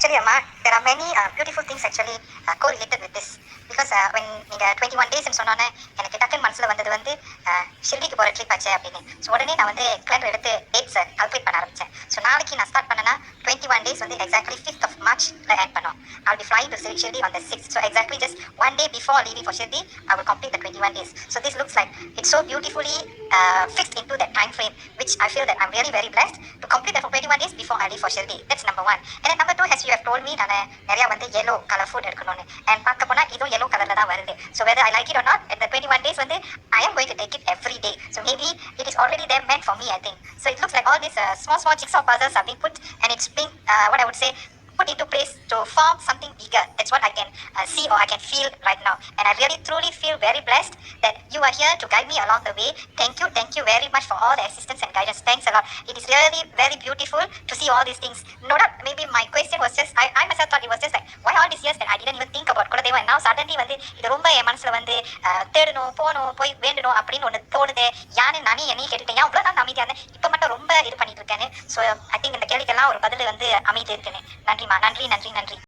Actually, Amma, there are many beautiful things actually correlated with this. Because when நீங்கள் 21 days சொன்னோன்னே எனக்கு டக்குன்னு மனசில் வந்தது வந்து ஷிர்டிக்கு போகிற ட்ரிப் ஆச்சு அப்படின்னு. ஸோ உடனே நான் வந்து கிளம்பி எடுத்து டேட்ஸை கால்குலேட் பண்ண ஆரம்பித்தேன். ஸோ நாளைக்கு நான் ஸ்டார்ட் பண்ணேன்னா 21 days வந்து exactly 5th of March end பண்ணோம். I'll be flying to Shirdi on the 6th. So exactly just one day before leaving for Shirdi, I will complete the 21 days. So this looks like it's so beautifully fixed into that time frame, which I feel that I'm really very blessed to complete that for 21 days before I leave for Shirdi. That's number one. And then number two, as you have told me, நான் நிறைய வந்து yellow color food எடுக்கணும்னு. And பார்க்க போனா இதுவும் yellow colorல தான் வருது. So whether I like it or not, at the 21 days வந்து I am going to take it every day. So maybe it is already there meant for me, I think. So it looks like all these small jigsaw puzzles are being put, and it's being what I would say put into place to form something bigger. That's what I can see or I can feel right now. And I really truly feel very blessed that you are here to guide me along the way. Thank you very much for all the assistance and guidance. Thanks a lot. It is really very beautiful to see all these things. No doubt, maybe my question was just, I myself thought it was just like, why all these years that I didn't even think about Kuladeva, and now suddenly வந்து இது ரொம்ப என் மனசுல வந்து தேடணும் போகணும் போய் வேண்டணும் அப்படின்னு ஒன்று தோணுது. யானு நானே என்னையும் கேட்டுட்டேன், ஏன் அவ்வளோ நான் அமைதியாக இருந்தேன், இப்போ மட்டும் ரொம்ப இது பண்ணிட்டு இருக்கேன்னு. ஸோ ஐ திங்க் இந்த கேள்விக்கெல்லாம் ஒரு பதில் வந்து அமைதி இருக்குன்னு. நன்றிமா, நன்றி.